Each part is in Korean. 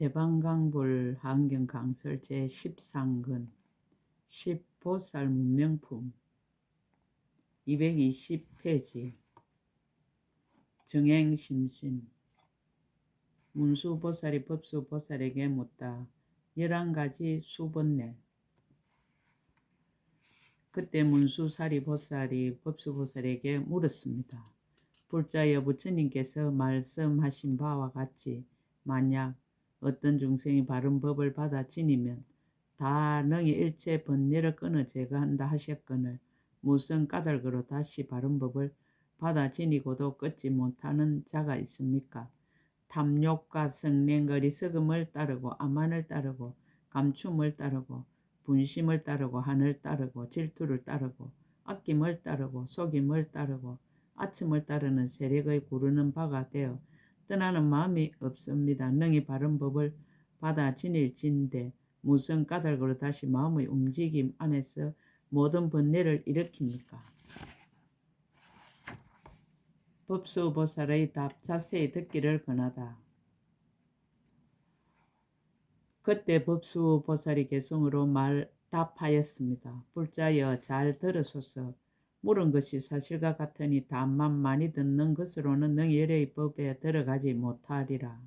대방강불 하은경강설 제13권 10보살 문명품 220페이지 정행심심 문수보살이 법수보살에게 묻다. 11가지 수번뇌. 그때 문수사리보살이 법수보살에게 물었습니다. 불자여, 부처님께서 말씀하신 바와 같이 만약 어떤 중생이 바른 법을 받아 지니면 다 능히 일체 번뇌를 끊어 제거한다 하셨거늘 무슨 까닭으로 다시 바른 법을 받아 지니고도 끊지 못하는 자가 있습니까? 탐욕과 성냉, 어리석음을 따르고 아만을 따르고 감춤을 따르고 분심을 따르고 한을 따르고 질투를 따르고 아낌을 따르고 속임을 따르고 아첨을 따르는 세력의 구르는 바가 되어 떠나는 마음이 없습니다. 능히 바른 법을 받아 지닐진데 무슨 까닭으로 다시 마음의 움직임 안에서 모든 번뇌를 일으킵니까? 법수보살의 답 자세히 듣기를 권하다. 그때 법수보살이 개성으로 답하였습니다. 불자여, 잘 들으소서. 물은 것이 사실과 같으니 다만 많이 듣는 것으로는 능히 열의 법에 들어가지 못하리라.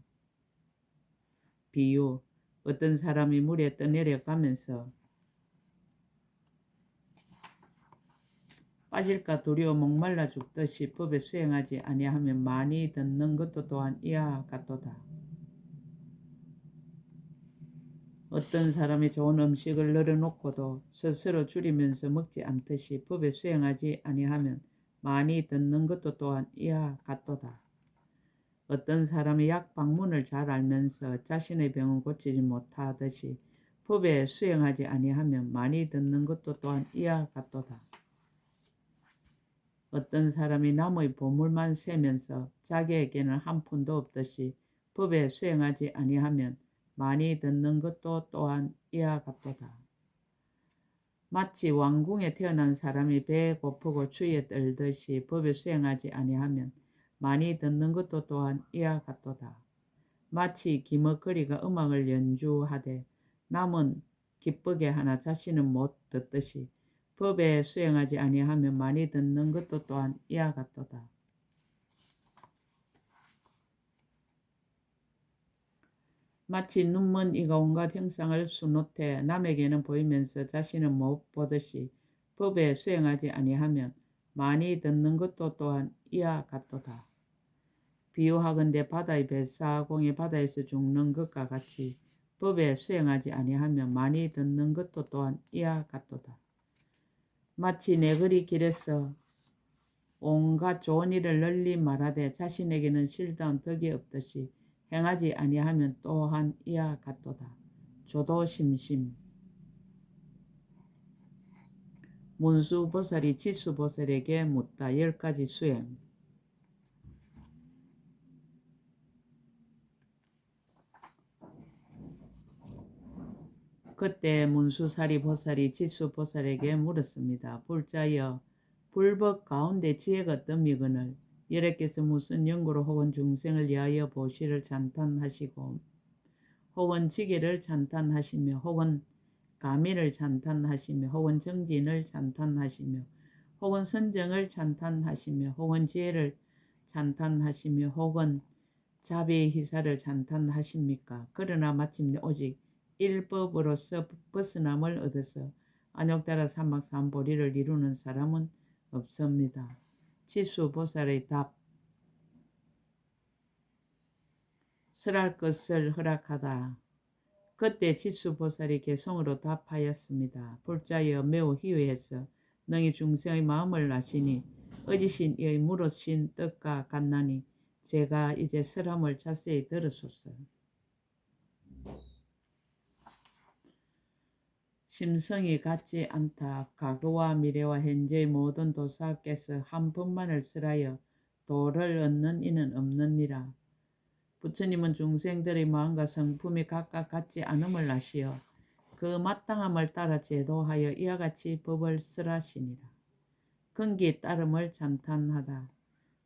비유, 어떤 사람이 물에 떠내려가면서 빠질까 두려워 목말라 죽듯이 법에 수행하지 아니하면 많이 듣는 것도 또한 이와 같도다. 어떤 사람이 좋은 음식을 널어놓고도 스스로 줄이면서 먹지 않듯이 법에 수행하지 아니하면 많이 듣는 것도 또한 이와 같도다. 어떤 사람이 약 방문을 잘 알면서 자신의 병을 고치지 못하듯이 법에 수행하지 아니하면 많이 듣는 것도 또한 이와 같도다. 어떤 사람이 남의 보물만 세면서 자기에게는 한 푼도 없듯이 법에 수행하지 아니하면 많이 듣는 것도 또한 이와 같도다. 마치 왕궁에 태어난 사람이 배에 고프고 추위에 떨듯이 법에 수행하지 아니하면 많이 듣는 것도 또한 이와 같도다. 마치 기머거리가 음악을 연주하되 남은 기쁘게 하나 자신은 못 듣듯이 법에 수행하지 아니하면 많이 듣는 것도 또한 이와 같도다. 마치 눈먼 이가 온갖 형상을 수놓되 남에게는 보이면서 자신은 못 보듯이 법에 수행하지 아니하면 많이 듣는 것도 또한 이와 같도다. 비유하건대 바다의 뱃사공이 바다에서 죽는 것과 같이 법에 수행하지 아니하면 많이 듣는 것도 또한 이와 같도다. 마치 네거리 길에서 온갖 좋은 일을 널리 말하되 자신에게는 실다운 덕이 없듯이 행하지 아니하면 또한 이와 같도다. 조도심심. 문수보살이 지수보살에게 묻다. 10가지 수행. 그때 문수사리보살이 지수보살에게 물었습니다. 불자여, 불법 가운데 지혜가 어떠미거늘 여러께서 무슨 연구로 혹은 중생을 위하여 보시를 찬탄하시고 혹은 지계를 찬탄하시며 혹은 가미를 찬탄하시며 혹은 정진을 찬탄하시며 혹은 선정을 찬탄하시며 혹은 지혜를 찬탄하시며 혹은 자비희사를 찬탄하십니까? 그러나 마침내 오직 일법으로서 벗어남을 얻어서 안욕따라 삼막삼보리를 이루는 사람은 없습니다. 지수보살의 답. 설할 것을 허락하다. 그때 지수보살이 개성으로 답하였습니다. 불자여, 매우 희유해서 능히 중생의 마음을 아시니 어지신 이의 물으신 뜻과 같나니 제가 이제 설함을 자세히 들으소서. 심성이 같지 않다. 과거와 미래와 현재의 모든 도사께서 한 법만을 설하여 도를 얻는 이는 없느니라. 부처님은 중생들의 마음과 성품이 각각 같지 않음을 아시어 그 마땅함을 따라 제도하여 이와 같이 법을 설하시니라. 근기 따름을 찬탄하다.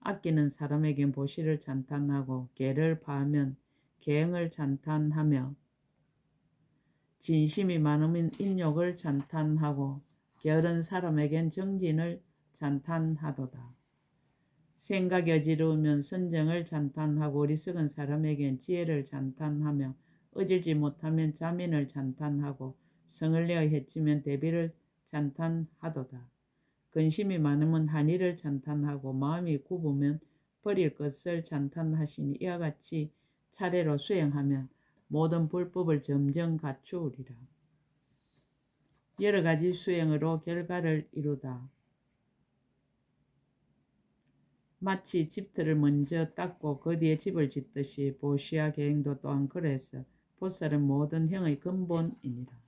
아끼는 사람에겐 보시를 찬탄하고 개를 파하면 계행을 찬탄하며 진심이 많으면 인욕을 찬탄하고 게으른 사람에겐 정진을 찬탄하도다. 생각이 어지러우면 선정을 찬탄하고 어리석은 사람에겐 지혜를 찬탄하며 어질지 못하면 자민을 찬탄하고 성을 내어 해치면 대비를 찬탄하도다. 근심이 많으면 한의를 찬탄하고 마음이 굽으면 버릴 것을 찬탄하시니 이와 같이 차례로 수행하면 모든 불법을 점점 갖추으리라. 여러 가지 수행으로 결과를 이루다. 마치 집터를 먼저 닦고 그 뒤에 집을 짓듯이 보시아 계행도 또한 그래서 보살은 모든 행의 근본이니라.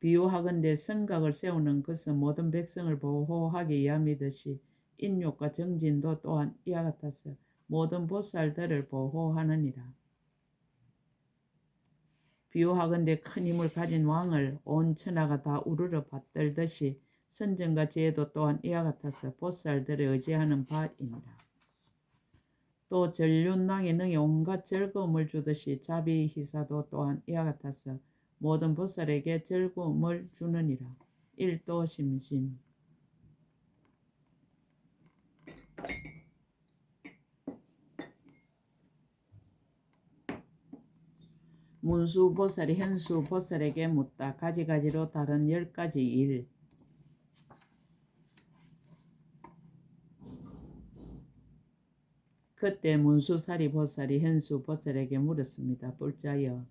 비유하건대 성각을 세우는 것은 모든 백성을 보호하기 위함이듯이 인욕과 정진도 또한 이와 같아서 모든 보살들을 보호하느니라. 비유하건대 큰 힘을 가진 왕을 온 천하가 다 우르르 받들듯이 선정과 지혜도 또한 이와 같아서 보살들을 의지하는 바이니라. 또 전륜왕이 능히 온갖 즐거움을 주듯이 자비희사도 또한 이와 같아서 모든 보살에게 즐거움을 주느니라. 일도심심. 문수보살이 현수보살에게 묻다. 가지가지로 다른 10가지 일. 그때 문수사리보살이 현수보살에게 물었습니다. 뿔자여,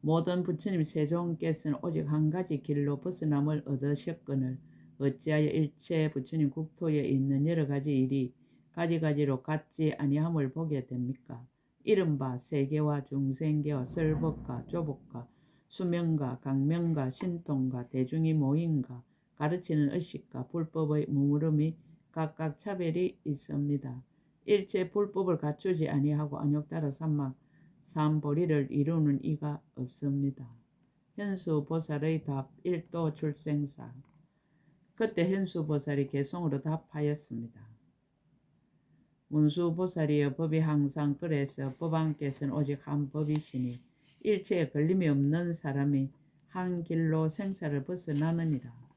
모든 부처님 세종께서는 오직 한 가지 길로 벗어남을 얻으셨거늘 어찌하여 일체 부처님 국토에 있는 여러 가지 일이 가지가지로 같지 아니함을 보게 됩니까? 이른바 세계와 중생계와 설법과 조법과 수명과 강명과 신통과 대중이 모임과 가르치는 의식과 불법의 무물음이 각각 차별이 있습니다. 일체 불법을 갖추지 아니하고 안욕따라 삼막 삼보리를 이루는 이가 없습니다. 현수보살의 답. 일도 출생사. 그때 현수보살이 개송으로 답하였습니다. 문수보살이여, 법이 항상 그래서 법왕께서는 오직 한 법이시니 일체에 걸림이 없는 사람이 한 길로 생사를 벗어나느니라.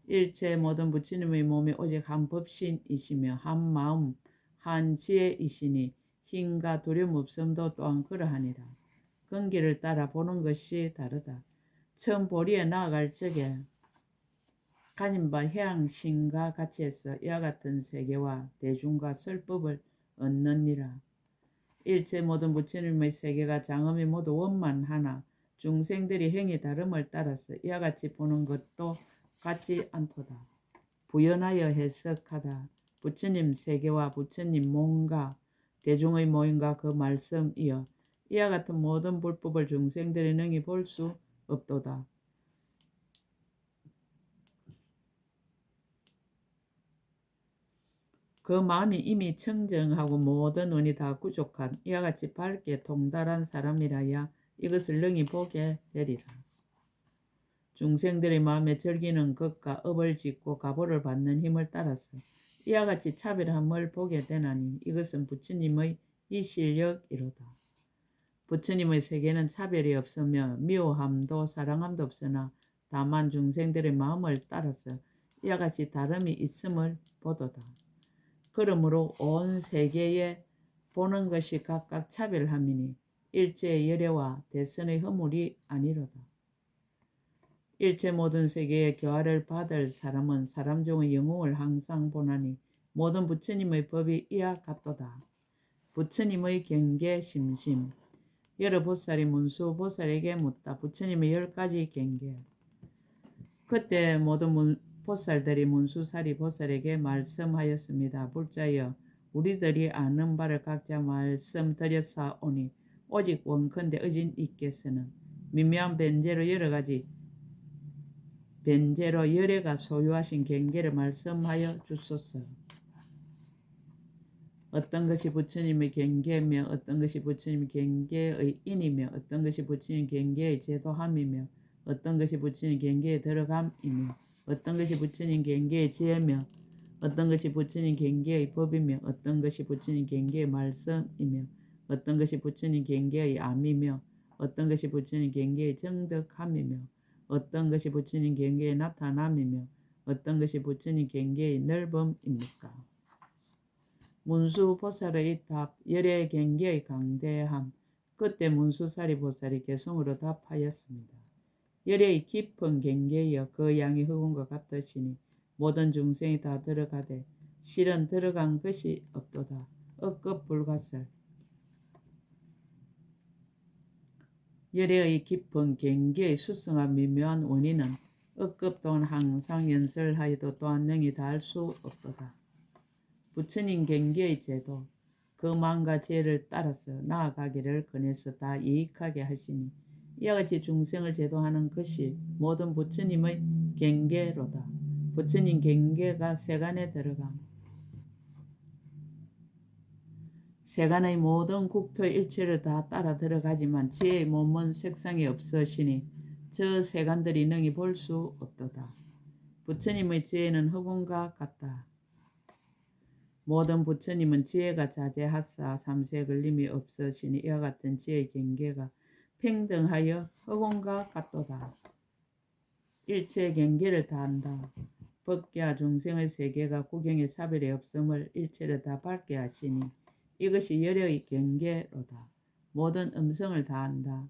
일체 모든 부처님의 몸이 오직 한 법신이시며 한 마음 한 지혜이시니 힘과 두려움 없음도 또한 그러하니라. 근기를 따라 보는 것이 다르다. 처음 보리에 나아갈 적에 가진 바 해양신과 같이 해서 이와 같은 세계와 대중과 설법을 얻느니라. 일체 모든 부처님의 세계가 장엄이 모두 원만하나 중생들이 행이 다름을 따라서 이와 같이 보는 것도 같지 않도다. 부연하여 해석하다. 부처님 세계와 부처님 몸과 대중의 모임과 그 말씀이여 이와 같은 모든 불법을 중생들이 능히 볼 수 없도다. 그 마음이 이미 청정하고 모든 운이 다 구족한 이와 같이 밝게 통달한 사람이라야 이것을 능히 보게 되리라. 중생들의 마음에 즐기는 것과 업을 짓고 가보를 받는 힘을 따라서 이와 같이 차별함을 보게 되나니 이것은 부처님의 이 실력이로다. 부처님의 세계는 차별이 없으며 미워함도 사랑함도 없으나 다만 중생들의 마음을 따라서 이와 같이 다름이 있음을 보도다. 그러므로 온 세계에 보는 것이 각각 차별함이니 일체의 열애와 대선의 허물이 아니로다. 일체 모든 세계의 교화를 받을 사람은 사람 중의 영웅을 항상 보나니 모든 부처님의 법이 이와 같도다. 부처님의 경계 심심. 여러 보살이 문수보살에게 묻다. 부처님의 10가지 경계. 그때 모든 보살들이 문수사리 보살에게 말씀하였습니다. 불자여, 우리들이 아는 바를 각자 말씀드렸사오니 오직 원컨대 의진 이께서는 미묘한 변제로 열애가 소유하신 경계를 말씀하여 주소서. 어떤 것이 부처님의 경계며 어떤 것이 부처님 경계의 인이며 어떤 것이 부처님 경계의 제도함이며 어떤 것이 부처님 경계에 들어감이며 어떤 것이 부처님 경계의 지혜며 어떤 것이 부처님 경계의 법이며 어떤 것이 부처님 경계의 말씀이며 어떤 것이 부처님 경계의 암이며 어떤 것이 부처님 경계의 정덕함이며 어떤 것이 부처님 경계의 나타남이며 어떤 것이 부처님 경계의 넓음입니까? 문수보살의 답, 열의 경계의 강대함. 그때 문수사리 보살이 개성으로 답하였습니다. 열의 깊은 경계여 그 양이 흑운과 같으시니 모든 중생이 다 들어가되 실은 들어간 것이 없도다. 억급불가설. 열의 깊은 경계의 수승한 미묘한 원인은 억급 또한 항상 연설하여도 또한 능히 닿을 수 없도다. 부처님 경계의 제도, 그 망과 죄를 따라서 나아가기를 권해서 다 이익하게 하시니 이와 같이 중생을 제도하는 것이 모든 부처님의 경계로다. 부처님 경계가 세간에 들어감. 세간의 모든 국토의 일체를 다 따라 들어가지만 지혜의 몸은 색상이 없으시니 저 세간들이 능히 볼 수 없도다. 부처님의 지혜는 흑운과 같다. 모든 부처님은 지혜가 자제하사 삼세에 걸림이 없으시니 이와 같은 지혜의 경계가 평등하여 흑운과 같도다. 일체의 경계를 다한다. 법계와 중생의 세계가 구경의 차별이 없음을 일체를 다 밝게 하시니 이것이 열의 경계로다. 모든 음성을 다한다.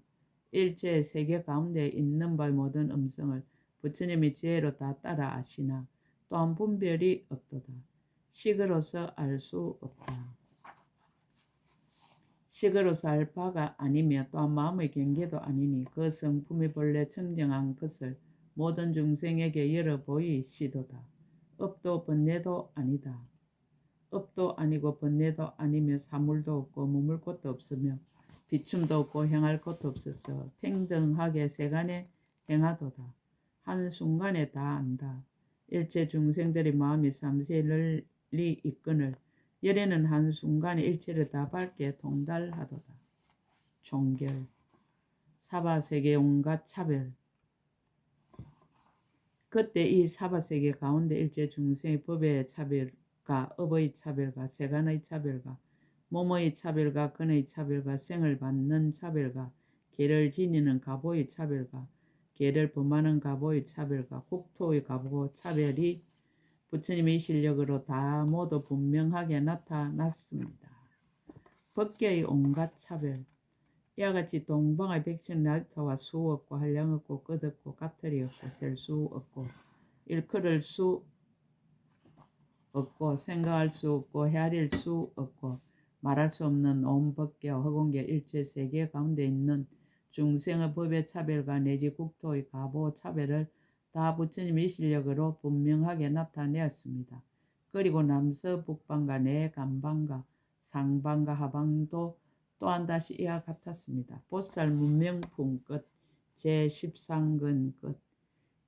일체의 세계 가운데 있는 바의 모든 음성을 부처님의 지혜로 다 따라 아시나 또한 분별이 없도다. 식으로서 알 수 없다. 식으로서 알 바가 아니며 또한 마음의 경계도 아니니 그 성품이 본래 청정한 것을 모든 중생에게 열어 보이시도다. 업도 번뇌도 아니다. 업도 아니고 번뇌도 아니며 사물도 없고 머물 곳도 없으며 비춤도 없고 행할 것도 없어서 평등하게 세간에 행하도다. 한순간에 다 안다. 일체 중생들의 마음이 삼세에 널리 있거늘 열에는 한순간에 일체를 다 밝게 통달하도다. 종결, 사바세계 온갖 차별. 그때 이 사바세계 가운데 일체 중생의 법의 차별과 업의 차별과 세간의 차별과 몸의 차별과 근의 차별과 생을 받는 차별과 계를 지니는 가보의 차별과 계를 범하는 가보의 차별과 국토의 가보 차별이 부처님의 실력으로 다 모두 분명하게 나타났습니다. 법계의 온갖 차별. 이와 같이 동방의 백천 나리타와 수 없고 한량 없고 끝 없고 까투리 없고 셀 수 없고 일컬을 수 없고 생각할 수 없고 헤아릴 수 없고 말할 수 없는 온 법계와 허공계 일체 세계 가운데 있는 중생의 법의 차별과 내지 국토의 가보 차별을 다 부처님의 실력으로 분명하게 나타내었습니다. 그리고 남서 북방과 내간방과 상방과 하방도 또한 다시 이와 같았습니다. 보살 문명품 끝 제13근 끝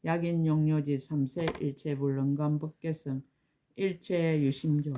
약인용료지 3세 일체불능감 법계성 일체 유심조